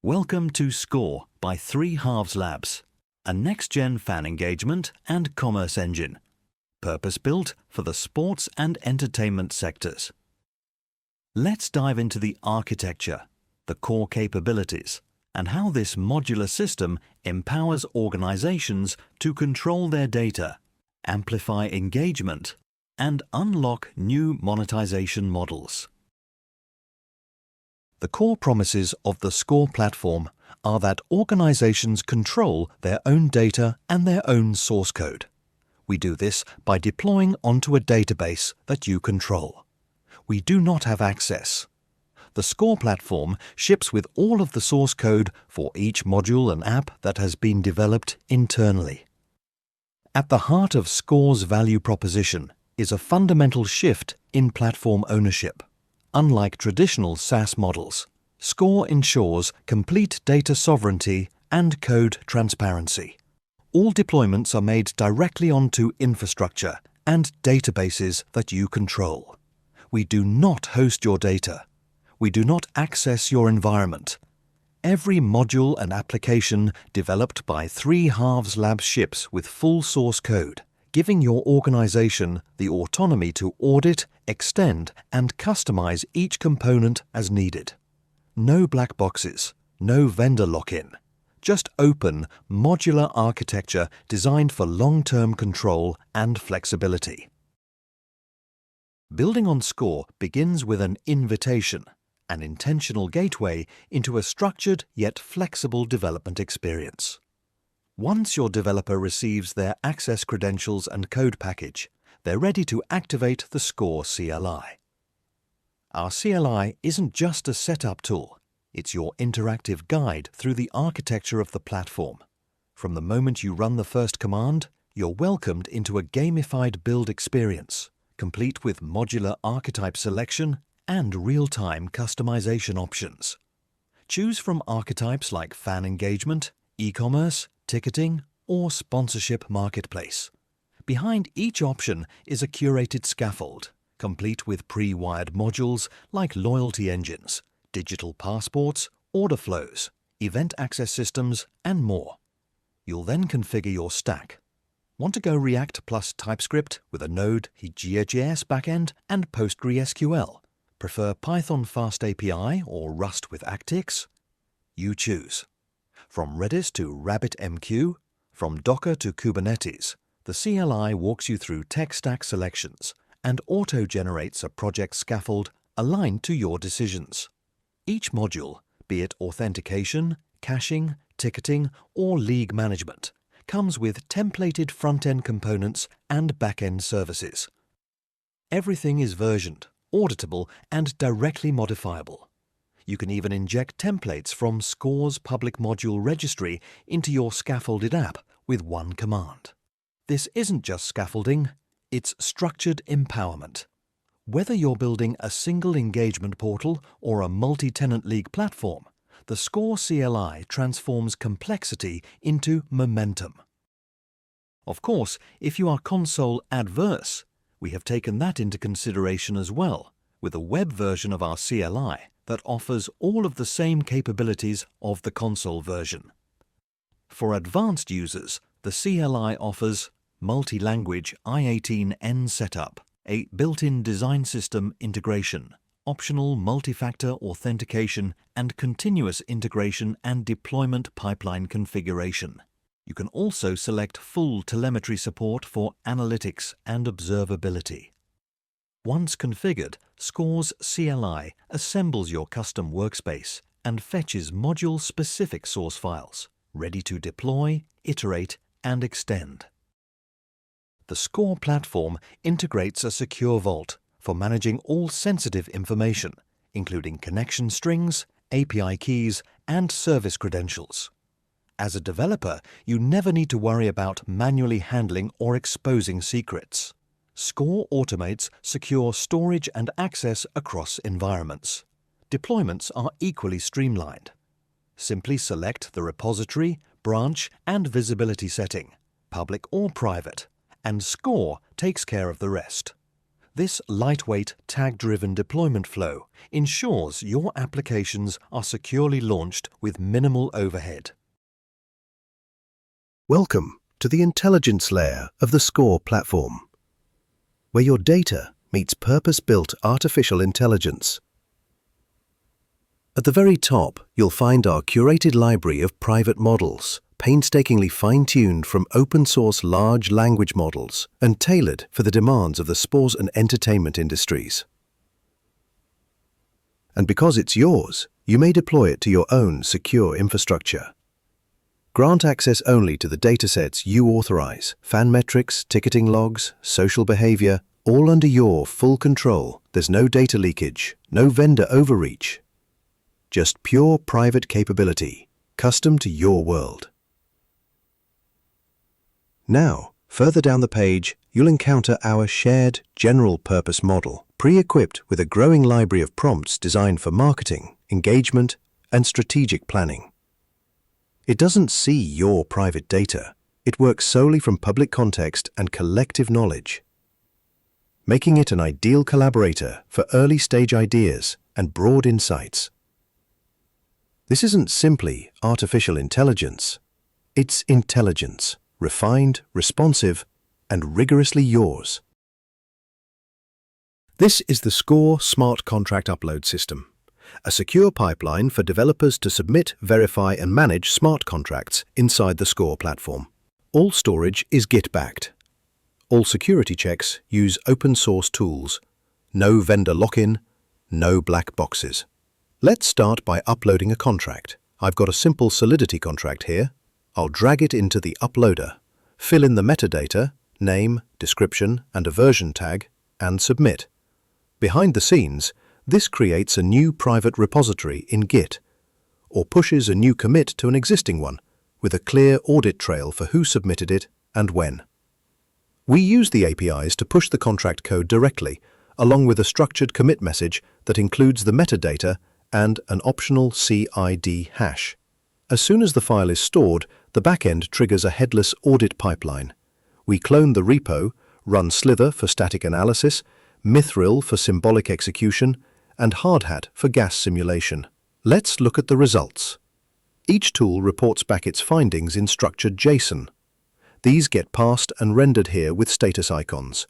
Welcome to Score by 3 Halves Labs, a next-gen fan engagement and commerce engine, purpose-built for the sports and entertainment sectors. Let's dive into the architecture, the core capabilities, and how this modular system empowers organizations to control their data, amplify engagement, and unlock new monetization models. The core promises of the Score platform are that organizations control their own data and their own source code. We do this by deploying onto a database that you control. We do not have access. The Score platform ships with all of the source code for each module and app that has been developed internally. At the heart of Score's value proposition is a fundamental shift in platform ownership. Unlike traditional SaaS models, Score ensures complete data sovereignty and code transparency. All deployments are made directly onto infrastructure and databases that you control. We do not host your data. We do not access your environment. Every module and application developed by 3 Halves Labs ships with full source code, giving your organization the autonomy to audit, extend, and customize each component as needed. No black boxes, no vendor lock-in. Just open, modular architecture designed for long-term control and flexibility. Building on Score begins with an invitation, an intentional gateway into a structured yet flexible development experience. Once your developer receives their access credentials and code package, they're ready to activate the Score CLI. Our CLI isn't just a setup tool, it's your interactive guide through the architecture of the platform. From the moment you run the first command, you're welcomed into a gamified build experience, complete with modular archetype selection and real-time customization options. Choose from archetypes like fan engagement, e-commerce, ticketing, or sponsorship marketplace. Behind each option is a curated scaffold, complete with pre-wired modules like loyalty engines, digital passports, order flows, event access systems, and more. You'll then configure your stack. Want to go React plus TypeScript with a Node.js backend and PostgreSQL? Prefer Python Fast API or Rust with Actix? You choose. From Redis to RabbitMQ, from Docker to Kubernetes, the CLI walks you through tech stack selections and auto-generates a project scaffold aligned to your decisions. Each module, be it authentication, caching, ticketing, or league management, comes with templated front-end components and back-end services. Everything is versioned, auditable, and directly modifiable. You can even inject templates from Score's public module registry into your scaffolded app with one command. This isn't just scaffolding, it's structured empowerment. Whether you're building a single engagement portal or a multi-tenant league platform, the Score CLI transforms complexity into momentum. Of course, if you are console adverse, we have taken that into consideration as well, with a web version of our CLI that offers all of the same capabilities of the console version. For advanced users, the CLI offers multi-language I18N setup, a built-in design system integration, optional multi-factor authentication, and continuous integration and deployment pipeline configuration. You can also select full telemetry support for analytics and observability. Once configured, Score's CLI assembles your custom workspace and fetches module-specific source files, ready to deploy, iterate, and extend. The Score platform integrates a secure vault for managing all sensitive information, including connection strings, API keys, and service credentials. As a developer, you never need to worry about manually handling or exposing secrets. Score automates secure storage and access across environments. Deployments are equally streamlined. Simply select the repository, branch, and visibility setting, public or private, and SCORE takes care of the rest. This lightweight, tag-driven deployment flow ensures your applications are securely launched with minimal overhead. Welcome to the intelligence layer of the SCORE platform, where your data meets purpose-built artificial intelligence. At the very top, you'll find our curated library of private models, painstakingly fine-tuned from open-source large language models and tailored for the demands of the sports and entertainment industries. And because it's yours, you may deploy it to your own secure infrastructure. Grant access only to the datasets you authorize, fan metrics, ticketing logs, social behavior, all under your full control. There's no data leakage, no vendor overreach. Just pure private capability, custom to your world. Now, further down the page, you'll encounter our shared general-purpose model, pre-equipped with a growing library of prompts designed for marketing, engagement, and strategic planning. It doesn't see your private data. It works solely from public context and collective knowledge, making it an ideal collaborator for early-stage ideas and broad insights. This isn't simply artificial intelligence. It's intelligence. Refined, responsive, and rigorously yours. This is the SCORE Smart Contract Upload System, a secure pipeline for developers to submit, verify, and manage smart contracts inside the SCORE platform. All storage is Git-backed. All security checks use open-source tools. No vendor lock-in, no black boxes. Let's start by uploading a contract. I've got a simple Solidity contract here. I'll drag it into the uploader, fill in the metadata, name, description, and a version tag, and submit. Behind the scenes, this creates a new private repository in Git, or pushes a new commit to an existing one, with a clear audit trail for who submitted it and when. We use the APIs to push the contract code directly, along with a structured commit message that includes the metadata and an optional CID hash. As soon as the file is stored, the backend triggers a headless audit pipeline. We clone the repo, run Slither for static analysis, Mithril for symbolic execution, and Hardhat for gas simulation. Let's look at the results. Each tool reports back its findings in structured JSON. These get parsed and rendered here with status icons,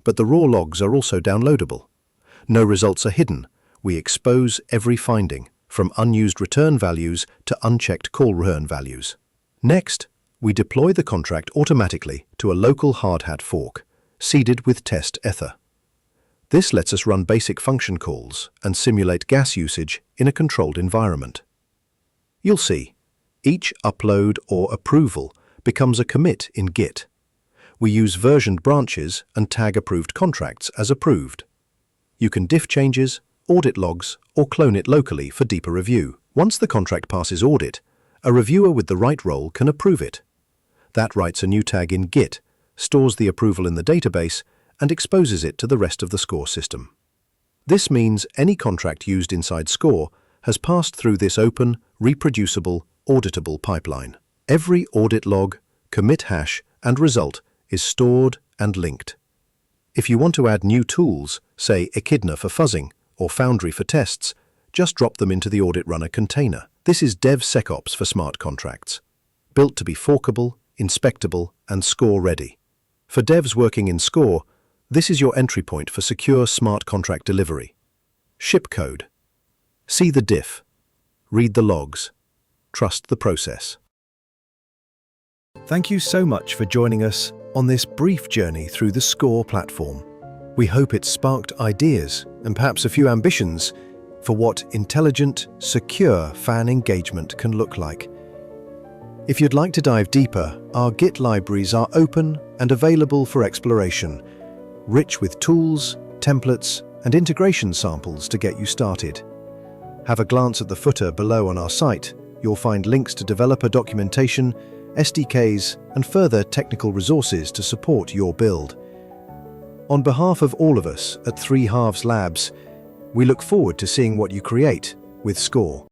but the raw logs are also downloadable. No results are hidden. We expose every finding, from unused return values to unchecked call return values. Next, we deploy the contract automatically to a local Hardhat fork, seeded with test ether. This lets us run basic function calls and simulate gas usage in a controlled environment. You'll see, each upload or approval becomes a commit in Git. We use versioned branches and tag approved contracts as approved. You can diff changes, audit logs, or clone it locally for deeper review. Once the contract passes audit, a reviewer with the right role can approve it. That writes a new tag in Git, stores the approval in the database, and exposes it to the rest of the SCORE system. This means any contract used inside SCORE has passed through this open, reproducible, auditable pipeline. Every audit log, commit hash, and result is stored and linked. If you want to add new tools, say Echidna for fuzzing or Foundry for tests, just drop them into the Audit Runner container. This is DevSecOps for smart contracts, built to be forkable, inspectable, and SCORE-ready. For devs working in SCORE, this is your entry point for secure smart contract delivery. Ship code. See the diff. Read the logs. Trust the process. Thank you so much for joining us on this brief journey through the SCORE platform. We hope it sparked ideas and perhaps a few ambitions for what intelligent, secure fan engagement can look like. If you'd like to dive deeper, our Git libraries are open and available for exploration, rich with tools, templates, and integration samples to get you started. Have a glance at the footer below on our site. You'll find links to developer documentation, SDKs, and further technical resources to support your build. On behalf of all of us at 3 Halves Labs, we look forward to seeing what you create with SCORE.